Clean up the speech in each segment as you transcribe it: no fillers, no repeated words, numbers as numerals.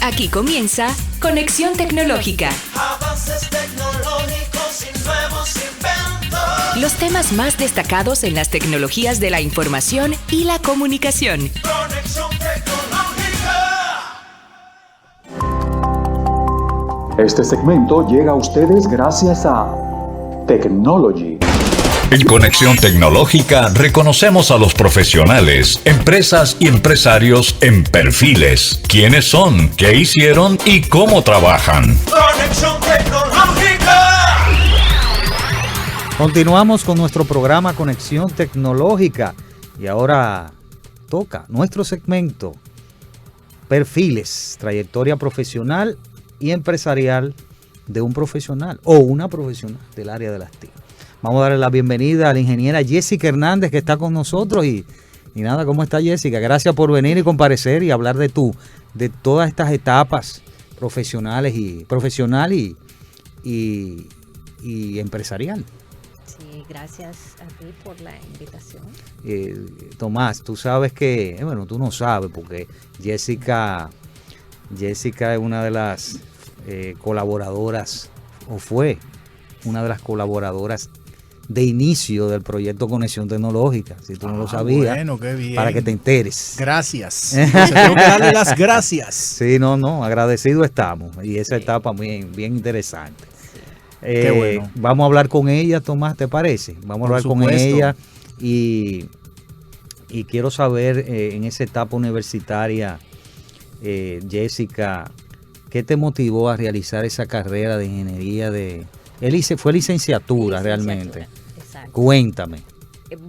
Aquí comienza Conexión Tecnológica. Avances tecnológicos y nuevos inventos. Los temas más destacados en las tecnologías de la información y la comunicación. Conexión Tecnológica. Este segmento llega a ustedes gracias a Technology. En Conexión Tecnológica reconocemos a los profesionales, empresas y empresarios en perfiles. ¿Quiénes son? ¿Qué hicieron? ¿Y cómo trabajan? Conexión Tecnológica. Continuamos con nuestro programa Conexión Tecnológica y ahora toca nuestro segmento Perfiles, trayectoria profesional y empresarial de un profesional o una profesional del área de las TIC. Vamos a darle la bienvenida a la ingeniera Jessica Hernández, que está con nosotros y nada, ¿cómo está Jessica? Gracias por venir y comparecer y hablar de todas estas etapas profesionales y empresarial. Sí, gracias a ti por la invitación. Tomás, tú sabes que, bueno, tú no sabes porque Jessica es una de las colaboradoras, o fue una de las colaboradoras de inicio del proyecto Conexión Tecnológica, si tú no lo sabías, bueno, qué bien. Para que te enteres. Gracias. Tengo que darle las gracias. Sí, no, agradecidos estamos y esa etapa bien interesante. Qué bueno. Vamos a hablar con ella, Tomás, ¿te parece? Vamos a hablar con ella y quiero saber en esa etapa universitaria, Jessica, ¿qué te motivó a realizar esa carrera de ingeniería fue licenciatura realmente? Exacto. Cuéntame.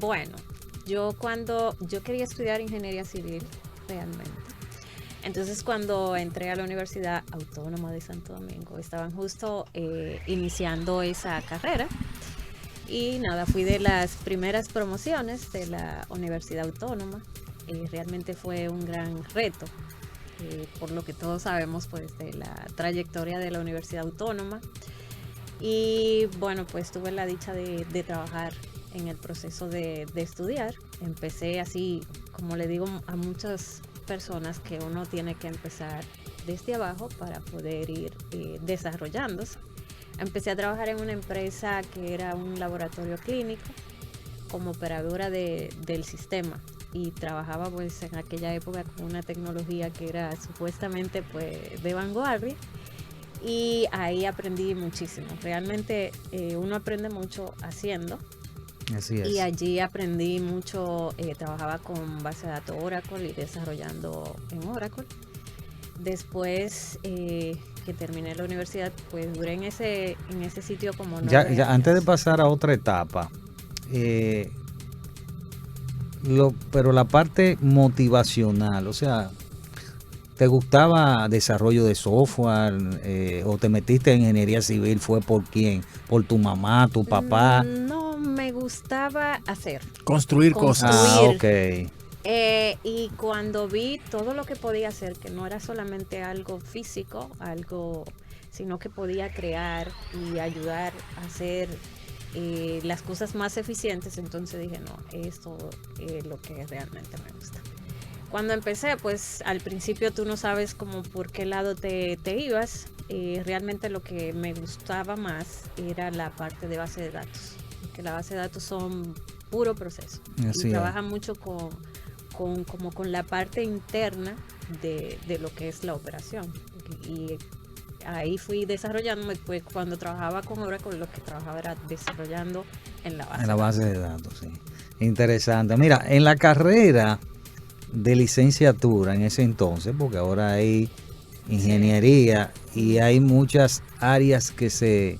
Bueno, yo quería estudiar ingeniería civil realmente. Entonces cuando entré a la Universidad Autónoma de Santo Domingo, estaban justo iniciando esa carrera. Y nada, fui de las primeras promociones de la Universidad Autónoma. Realmente fue un gran reto, por lo que todos sabemos pues de la trayectoria de la Universidad Autónoma. Y bueno, pues tuve la dicha de trabajar en el proceso de estudiar. Empecé así, como le digo a muchas personas, que uno tiene que empezar desde abajo para poder ir desarrollándose. Empecé a trabajar en una empresa que era un laboratorio clínico como operadora del sistema y trabajaba pues en aquella época con una tecnología que era supuestamente pues de vanguardia. Y ahí aprendí muchísimo. Realmente uno aprende mucho haciendo. Así es. Y allí aprendí mucho, trabajaba con base de datos Oracle y desarrollando en Oracle. Después que terminé la universidad, pues duré en ese sitio como 9 años. Antes de pasar a otra etapa, pero la parte motivacional, o sea, ¿te gustaba desarrollo de software o te metiste en ingeniería civil? ¿Fue por quién? ¿Por tu mamá, tu papá? No, me gustaba hacer. Construir cosas. Ah, ok. Y cuando vi todo lo que podía hacer, que no era solamente algo físico, sino que podía crear y ayudar a hacer las cosas más eficientes, entonces dije, no, esto es lo que realmente me gusta. Cuando empecé, pues al principio tú no sabes como por qué lado te ibas. Realmente lo que me gustaba más era la parte de base de datos, porque la base de datos son puro proceso. Así y es. trabajan mucho con la parte interna de lo que es la operación. Y ahí fui desarrollándome, pues cuando trabajaba con Oracle, lo que trabajaba era desarrollando en la base. En la base de datos, sí. Interesante. Mira, en la carrera de licenciatura en ese entonces, porque ahora hay ingeniería y hay muchas áreas que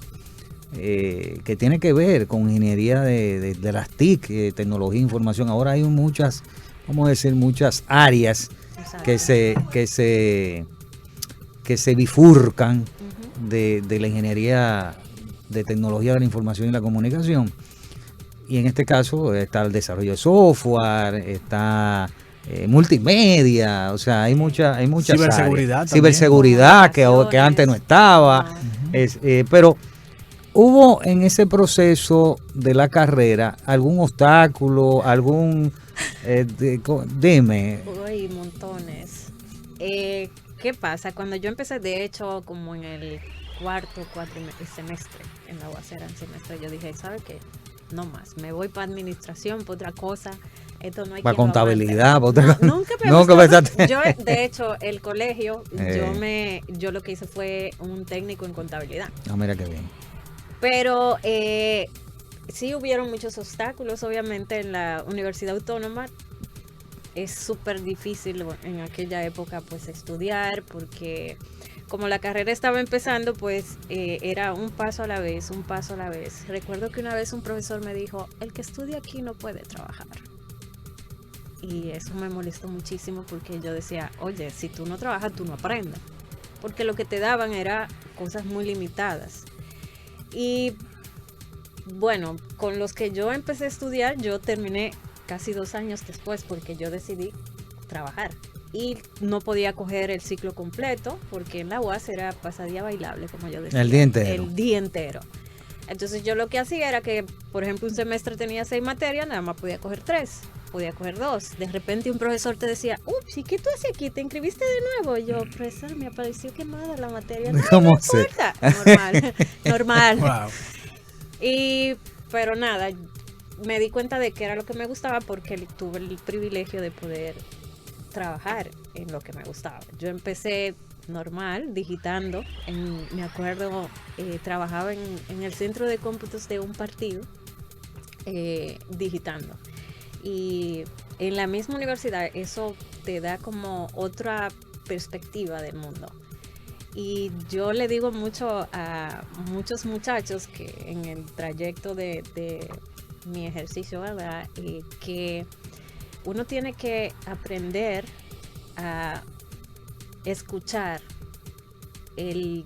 tienen que ver con ingeniería de las TIC, tecnología e información. Ahora hay muchas, vamos a decir, muchas áreas que se bifurcan de la ingeniería de tecnología de la información y la comunicación. Y en este caso está el desarrollo de software, está multimedia, o sea, hay muchas ciberseguridad, ciberseguridad que antes no estaba. Pero ¿hubo en ese proceso de la carrera algún obstáculo, dime? Uy, montones. ¿qué pasa? Cuando yo empecé, de hecho, como en el cuarto semestre, en la UAS era el semestre, yo dije, ¿sabe qué? No más, me voy para administración, para otra cosa. Esto no hay para quien lo contabilidad, aguante. para otra cosa. Nunca me Nunca gustó. pensaste. Yo, de hecho, el colegio, yo lo que hice fue un técnico en contabilidad. No, mira qué bien. Pero sí hubieron muchos obstáculos, obviamente, en la Universidad Autónoma. Es súper difícil en aquella época, pues, estudiar, porque como la carrera estaba empezando, pues, era un paso a la vez, un paso a la vez. Recuerdo que una vez un profesor me dijo, el que estudia aquí no puede trabajar. Y eso me molestó muchísimo porque yo decía, oye, si tú no trabajas, tú no aprendes. Porque lo que te daban era cosas muy limitadas. Y bueno, con los que yo empecé a estudiar, yo terminé casi 2 años después porque yo decidí trabajar. Y no podía coger el ciclo completo porque en la UAS era pasadía bailable, como yo decía. El día entero. El día entero. Entonces yo lo que hacía era que, por ejemplo, un semestre tenía 6 materias, nada más podía coger 3, podía coger 2. De repente un profesor te decía, ups, ¿y qué tú haces aquí? ¿Te inscribiste de nuevo? Y yo, profesor, me apareció quemada la materia. No, ¿Cómo no se? importa. Normal, normal. Wow. Pero nada, me di cuenta de que era lo que me gustaba porque tuve el privilegio de poder trabajar en lo que me gustaba. Yo empecé normal, digitando. Me acuerdo, trabajaba en el centro de cómputos de un partido, digitando. Y en la misma universidad eso te da como otra perspectiva del mundo. Y yo le digo mucho a muchos muchachos que en el trayecto de mi ejercicio, ¿verdad? Que uno tiene que aprender a escuchar el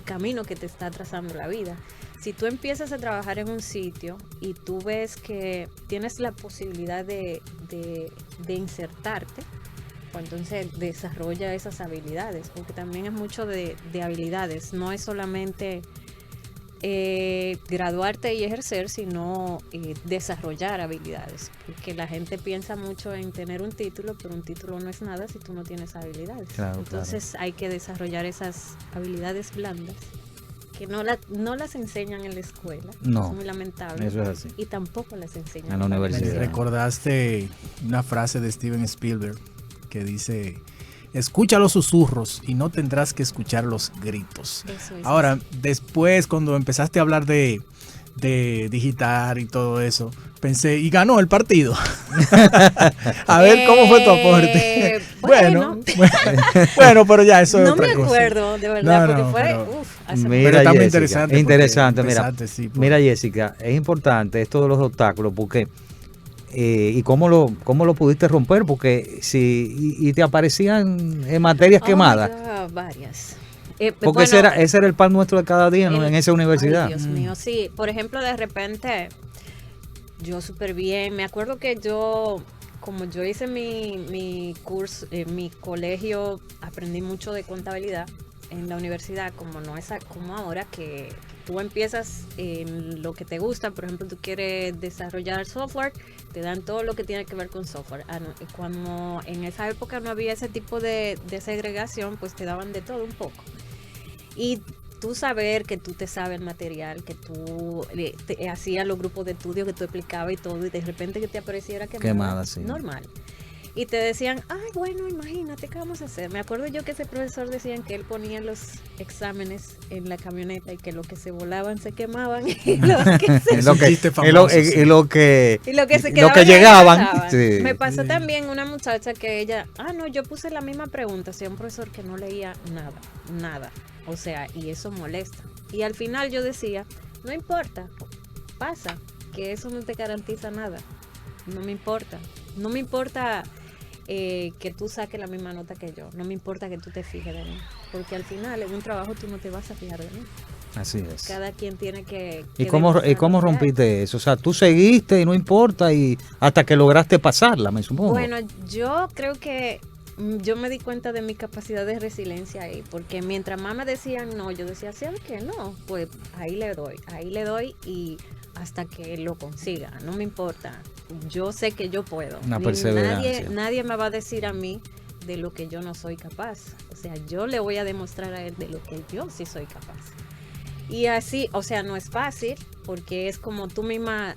camino que te está trazando la vida. Si tú empiezas a trabajar en un sitio y tú ves que tienes la posibilidad de insertarte, pues entonces desarrolla esas habilidades, porque también es mucho de habilidades, no es solamente graduarte y ejercer, sino desarrollar habilidades, porque la gente piensa mucho en tener un título, pero un título no es nada si tú no tienes habilidades. Claro, entonces hay que desarrollar esas habilidades blandas que no las enseñan en la escuela. No, es muy lamentable. eso es así. Y tampoco las enseñan En la universidad. Recordaste una frase de Steven Spielberg que dice: escucha los susurros y no tendrás que escuchar los gritos. Eso es. Ahora, después cuando empezaste a hablar de digitar y todo eso, pensé, y ganó el partido. A ver, ¿cómo fue tu aporte? Bueno, pero ya eso es no otra me cosa. acuerdo, de verdad, No, porque fue, pero- hace Mira, Pero está muy Jessica, interesante. interesante, porque mira, empezaste, sí, mira, Jessica, es importante esto de los obstáculos porque y cómo lo pudiste romper, porque y te aparecían materias quemadas, varias. porque ese era el pan nuestro de cada día, ¿no? En esa universidad. Ay, Dios mío, sí. Por ejemplo, de repente, yo súper bien. Me acuerdo que como yo hice mi curso, en mi colegio, aprendí mucho de contabilidad. En la universidad, como no es como ahora, que tú empiezas en lo que te gusta. Por ejemplo, tú quieres desarrollar software, te dan todo lo que tiene que ver con software. Cuando en esa época no había ese tipo de segregación, pues te daban de todo un poco. Y tú saber que tú te sabes el material, que tú te hacías los grupos de estudio, que tú explicabas y todo, y de repente que te apareciera quemada, sí. normal. Y te decían, ay, bueno, imagínate, ¿qué vamos a hacer? Me acuerdo yo que ese profesor decían que él ponía los exámenes en la camioneta y que los que se volaban se quemaban y los que se lo que se quedaban llegaban. Sí. Me pasó también una muchacha que ella, no, yo puse la misma pregunta, o sea, un profesor que no leía nada. O sea, y eso molesta. Y al final yo decía, no importa, pasa, que eso no te garantiza nada. No me importa. No me importa que tú saques la misma nota que yo. No me importa que tú te fijes de mí. Porque al final, en un trabajo, tú no te vas a fijar de mí. Así es. Cada quien tiene que ¿Y cómo rompiste eso? O sea, tú seguiste y no importa y hasta que lograste pasarla, me supongo. Bueno, yo creo que yo me di cuenta de mi capacidad de resiliencia ahí, porque mientras más me decían no, yo decía, ¿sabes qué? No, pues ahí le doy y hasta que lo consiga, no me importa. Yo sé que yo puedo. Una perseverancia. Nadie me va a decir a mí de lo que yo no soy capaz. O sea, yo le voy a demostrar a él de lo que yo sí soy capaz. Y así, o sea, no es fácil porque es como tú misma,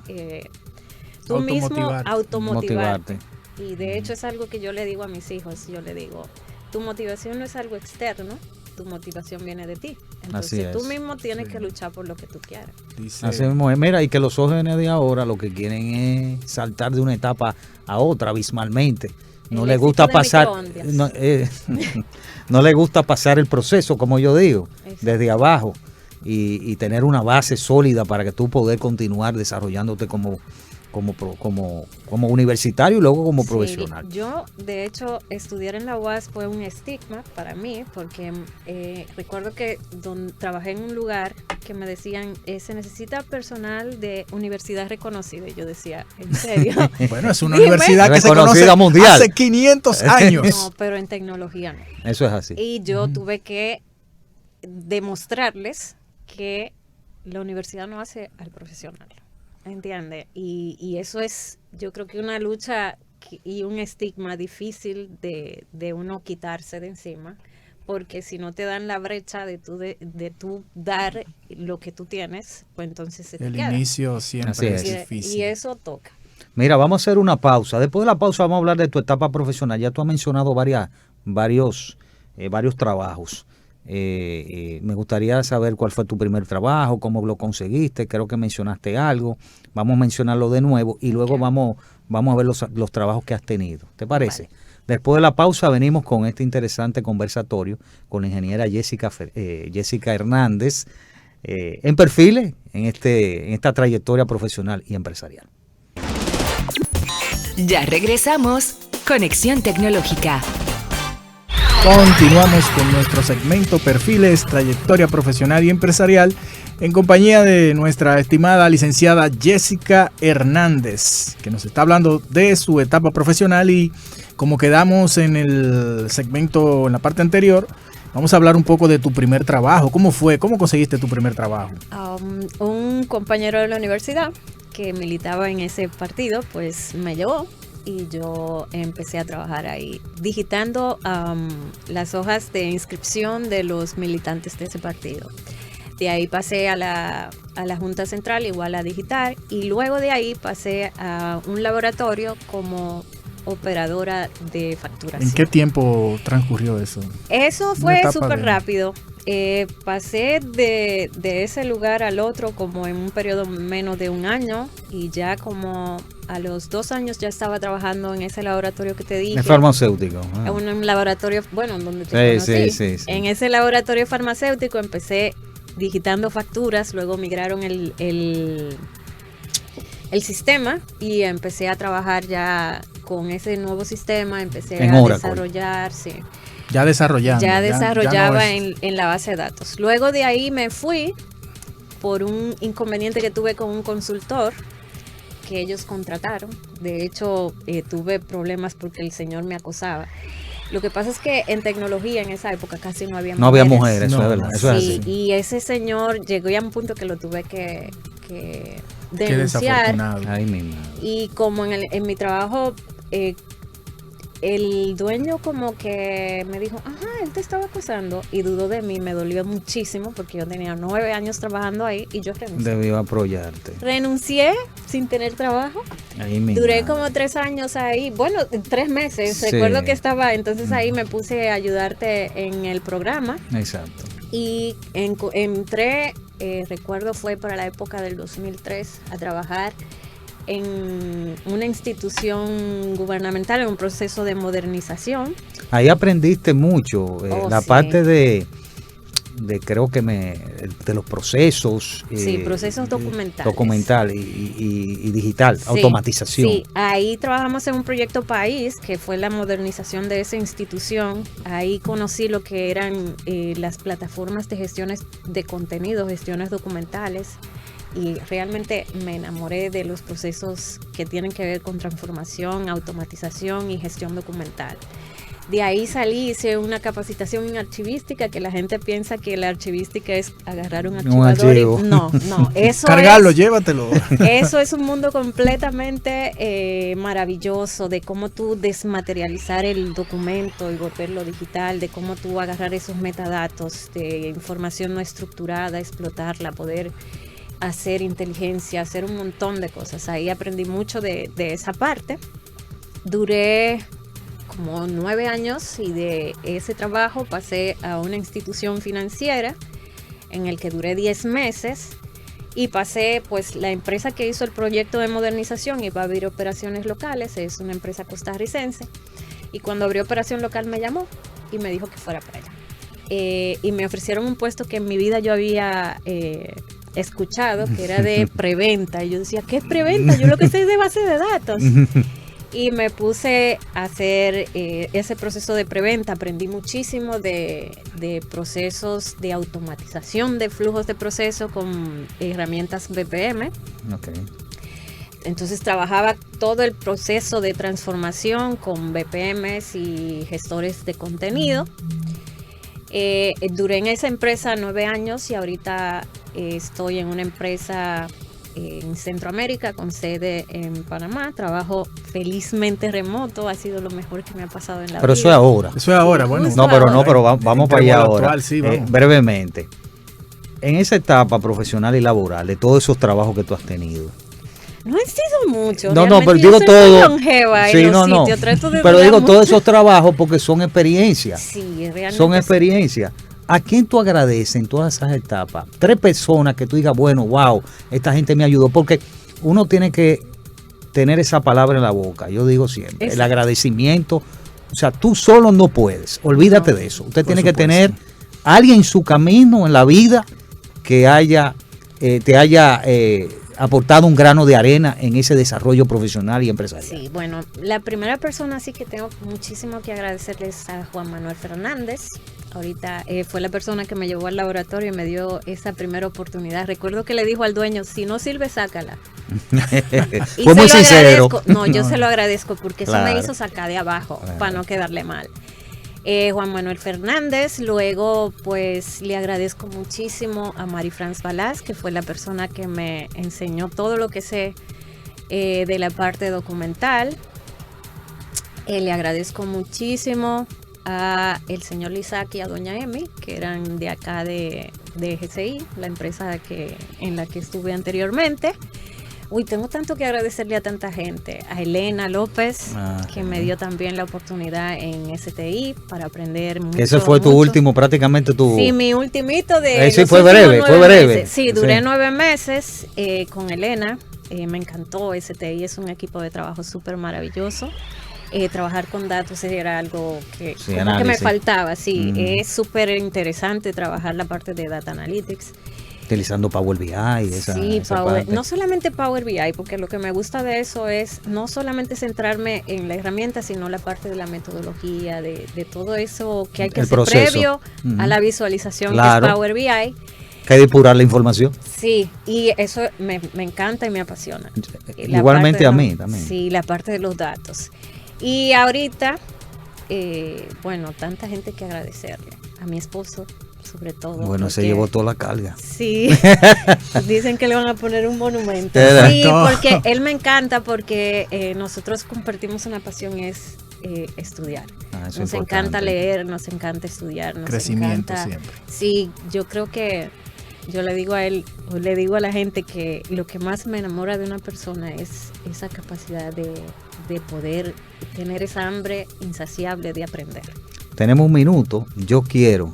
tú mismo automotivarte. Y de hecho es algo que yo le digo a mis hijos, yo le digo, tu motivación no es algo externo, tu motivación viene de ti. Entonces tú mismo tienes que luchar por lo que tú quieras. Así mismo es. Mira, y que los jóvenes de ahora lo que quieren es saltar de una etapa a otra abismalmente. No les gusta pasar, no les gusta pasar el proceso, como yo digo, desde abajo y tener una base sólida para que tú poder continuar desarrollándote como universitario y luego como profesional. Yo, de hecho, estudiar en la UAS fue un estigma para mí, porque recuerdo que trabajé en un lugar que me decían, se necesita personal de universidad reconocida. Y yo decía, ¿en serio? Bueno, es una universidad que se conoce mundial. Hace 500 años. No, pero en tecnología no. Eso es así. Y yo tuve que demostrarles que la universidad no hace al profesional. ¿Entiendes? Y eso es, yo creo que una lucha y un estigma difícil de uno quitarse de encima, porque si no te dan la brecha de tú dar lo que tú tienes, pues entonces se te queda. El inicio siempre es difícil. Y eso toca. Mira, vamos a hacer una pausa. Después de la pausa vamos a hablar de tu etapa profesional. Ya tú has mencionado varios trabajos. Me gustaría saber cuál fue tu primer trabajo, cómo lo conseguiste. Creo que mencionaste algo. Vamos a mencionarlo de nuevo y luego vamos a ver los trabajos que has tenido. ¿Te parece? Vale. Después de la pausa venimos con este interesante conversatorio con la ingeniera Jessica Hernández en Perfiles, en esta trayectoria profesional y empresarial. Ya regresamos. Conexión Tecnológica. Continuamos con nuestro segmento Perfiles, trayectoria profesional y empresarial, en compañía de nuestra estimada licenciada Jessica Hernández, que nos está hablando de su etapa profesional. Y como quedamos en el segmento, en la parte anterior, vamos a hablar un poco de tu primer trabajo. ¿Cómo fue? ¿Cómo conseguiste tu primer trabajo? Un compañero de la universidad que militaba en ese partido, pues me llevó. Y yo empecé a trabajar ahí, digitando las hojas de inscripción de los militantes de ese partido. De ahí pasé a la Junta Central, igual a digitar, y luego de ahí pasé a un laboratorio como operadora de facturación. ¿En qué tiempo transcurrió eso? Eso fue súper rápido. Pasé de ese lugar al otro como en un periodo menos de un año, y ya como a los 2 años ya estaba trabajando en ese laboratorio que te dije. Es farmacéutico. Un laboratorio, bueno, donde te conocí. Sí. En ese laboratorio farmacéutico empecé digitando facturas, luego migraron el sistema y empecé a trabajar ya con ese nuevo sistema, empecé a desarrollar, sí. Ya desarrollando. Ya desarrollaba ya no es... en la base de datos. Luego de ahí me fui por un inconveniente que tuve con un consultor que ellos contrataron. De hecho, tuve problemas porque el señor me acosaba. Lo que pasa es que en tecnología en esa época casi no había mujeres. No había mujeres, eso es verdad. Eso sí, es así. Y ese señor llegó ya a un punto que lo tuve que denunciar. Ay, mi madre. Y como en mi trabajo... el dueño como que me dijo, ajá, él te estaba acosando, y dudó de mí. Me dolió muchísimo porque yo tenía 9 años trabajando ahí y yo renuncié. Debió apoyarte. Renuncié sin tener trabajo. Duré como 3 años ahí, bueno, 3 meses. Sí. Recuerdo que estaba, entonces ahí me puse a ayudarte en el programa. Exacto. Y entré, recuerdo fue para la época del 2003, a trabajar en una institución gubernamental, en un proceso de modernización. Ahí aprendiste mucho, parte de creo que de los procesos. Sí, procesos documentales. Documental y digital, sí, automatización. Sí, ahí trabajamos en un proyecto país, que fue la modernización de esa institución. Ahí conocí lo que eran las plataformas de gestiones de contenido, gestiones documentales. Y realmente me enamoré de los procesos que tienen que ver con transformación, automatización y gestión documental. De ahí salí, hice una capacitación en archivística, que la gente piensa que la archivística es agarrar un archivador. archivo. No, eso Cargarlo, es, llévatelo. eso es un mundo completamente maravilloso, de cómo tú desmaterializar el documento y volverlo digital, de cómo tú agarrar esos metadatos de información no estructurada, explotarla, poder hacer inteligencia, hacer un montón de cosas. Ahí aprendí mucho de esa parte. Duré como 9 años y de ese trabajo pasé a una institución financiera en el que duré 10 meses y pasé, pues la empresa que hizo el proyecto de modernización iba a abrir operaciones locales, es una empresa costarricense, y cuando abrió operación local me llamó y me dijo que fuera para allá. Y me ofrecieron un puesto que en mi vida yo había escuchado, que era de preventa, y yo decía, ¿qué es preventa? Yo lo que sé es de base de datos. Y me puse a hacer ese proceso de preventa. Aprendí muchísimo de procesos de automatización de flujos de proceso con herramientas BPM. Okay. Entonces trabajaba todo el proceso de transformación con BPMs y gestores de contenido. Duré en esa empresa 9 años y ahorita estoy en una empresa en Centroamérica con sede en Panamá. Trabajo felizmente remoto, ha sido lo mejor que me ha pasado en la Pero vida. eso es ahora. Eso es ahora, bueno. Justo Pero vamos para allá ahora. Actual, sí, vamos. Brevemente. En esa etapa profesional y laboral, de todos esos trabajos que tú has tenido. No han sido muchos. No, realmente pero yo digo soy todo. muy longeva en los sitios, trato de Pero durar digo mucho. todos esos trabajos porque son experiencias. Sí, realmente Son sí. experiencias. ¿A quién tú agradeces en todas esas etapas? 3 personas que tú digas, bueno, wow, esta gente me ayudó. Porque uno tiene que tener esa palabra en la boca. Yo digo siempre, el Exacto. agradecimiento. O sea, tú solo no puedes. Olvídate No. de eso. Usted Por tiene que supuesto. tener alguien en su camino, en la vida, que te haya aportado un grano de arena en ese desarrollo profesional y empresarial. Sí, bueno, la primera persona sí que tengo muchísimo que agradecerles a Juan Manuel Fernández. Ahorita fue la persona que me llevó al laboratorio y me dio esa primera oportunidad. Recuerdo que le dijo al dueño, si no sirve, sácala. Y Fue se muy lo sincero. agradezco. No, yo se lo agradezco porque eso Claro. me hizo sacar de abajo Claro. para no quedarle mal. Juan Manuel Fernández, luego pues le agradezco muchísimo a Mari Franz Balaz, que fue la persona que me enseñó todo lo que sé de la parte documental. Le agradezco muchísimo a el señor Lizac y a doña Emi, que eran de acá de GCI, la empresa en la que estuve anteriormente. Uy, tengo tanto que agradecerle a tanta gente. A Elena López, que me dio también la oportunidad en STI para aprender mucho. Ese fue tu mucho. último, prácticamente tu... Sí, mi ultimito de Sí, los fue últimos breve, 9 fue breve. meses. Sí, duré Sí. 9 meses con Elena. Me encantó STI, es un equipo de trabajo súper maravilloso. Trabajar con datos era algo que, Sí, como que me análisis. faltaba. Sí, Mm. es súper interesante trabajar la parte de Data Analytics. Utilizando Power BI y esa, Sí, esa Power, parte. no solamente Power BI, porque lo que me gusta de eso es no solamente centrarme en la herramienta, sino la parte de la metodología, de todo eso que hay que El hacer proceso. previo Ujú. a la visualización, Claro. que es Power BI. Que hay que depurar la información. Sí, y eso me encanta y me apasiona. La Igualmente parte a de mí los- también. Sí, la parte de los datos. Y ahorita, bueno, tanta gente que agradecerle. A mi esposo, sobre todo. Bueno, se porque- llevó toda la carga. Sí, dicen que le van a poner un monumento. ¿Verdad? Sí, No. porque él me encanta porque nosotros compartimos una pasión, es estudiar. Ah, eso Nos es encanta importante. leer, nos encanta estudiar, nos Crecimiento encanta. siempre. Sí, yo creo que yo le digo a él, o le digo a la gente que lo que más me enamora de una persona es esa capacidad de poder tener esa hambre insaciable de aprender. Tenemos un minuto. Yo quiero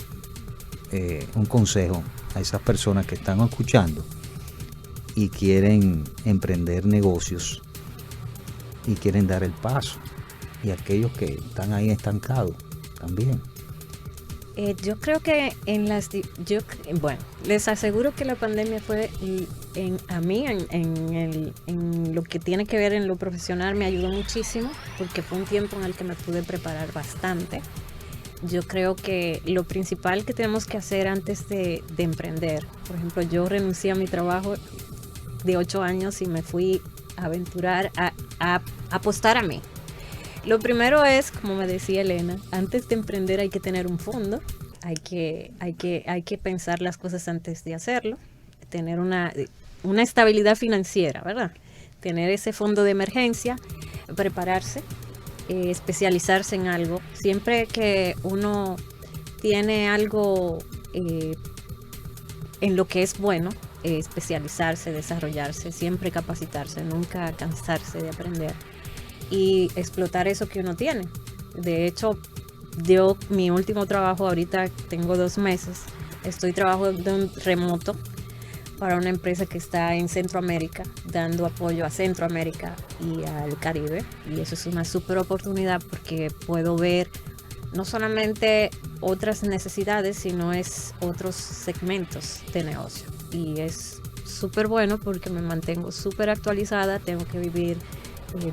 un consejo a esas personas que están escuchando y quieren emprender negocios y quieren dar el paso. Y aquellos que están ahí estancados también. Yo creo que bueno, les aseguro que la pandemia fue en lo que tiene que ver en lo profesional, me ayudó muchísimo porque fue un tiempo en el que me pude preparar bastante. Yo creo que lo principal que tenemos que hacer antes de emprender, por ejemplo, yo renuncié a mi trabajo de 8 años y me fui a aventurar a apostar a mí. Lo primero es, como me decía Elena, antes de emprender hay que tener un fondo, hay que pensar las cosas antes de hacerlo, tener una estabilidad financiera, ¿verdad? Tener ese fondo de emergencia, prepararse, especializarse en algo. Siempre que uno tiene algo en lo que es bueno, especializarse, desarrollarse, siempre capacitarse, nunca cansarse de aprender y explotar eso que uno tiene. De hecho, mi último trabajo ahorita tengo 2 meses, estoy trabajando remoto para una empresa que está en Centroamérica, dando apoyo a Centroamérica y al Caribe, y eso es una súper oportunidad porque puedo ver no solamente otras necesidades, sino otros segmentos de negocio, y es súper bueno porque me mantengo súper actualizada, tengo que vivir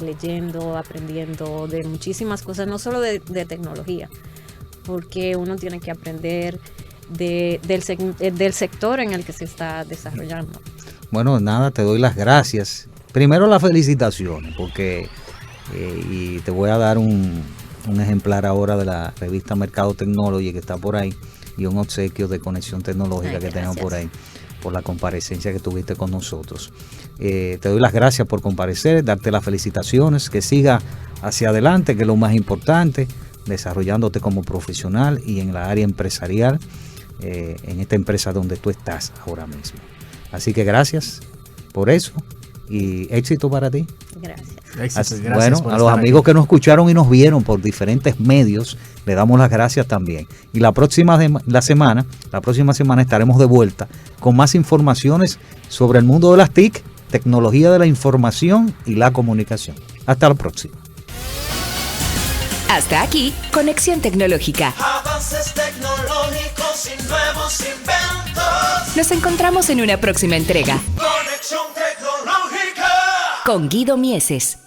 leyendo, aprendiendo de muchísimas cosas, no solo de tecnología, porque uno tiene que aprender del sector en el que se está desarrollando. Bueno, nada, te doy las gracias. Primero las felicitaciones, porque y te voy a dar un ejemplar ahora de la revista Mercado Technology que está por ahí, y un obsequio de Conexión Tecnológica que tenemos por ahí, por la comparecencia que tuviste con nosotros. Te doy las gracias por comparecer, darte las felicitaciones, que siga hacia adelante, que es lo más importante, desarrollándote como profesional y en la área empresarial, en esta empresa donde tú estás ahora mismo. Así que gracias por eso y éxito para ti. Gracias. Gracias bueno, a los amigos que nos escucharon y nos vieron por diferentes medios, le damos las gracias también. Y la próxima semana estaremos de vuelta con más informaciones sobre el mundo de las TIC, tecnología de la información y la comunicación. Hasta la próxima. Hasta aquí, Conexión Tecnológica. Avances tecnológicos y nuevos inventos. Nos encontramos en una próxima entrega. Conexión tecnológica. Con Guido Mieses.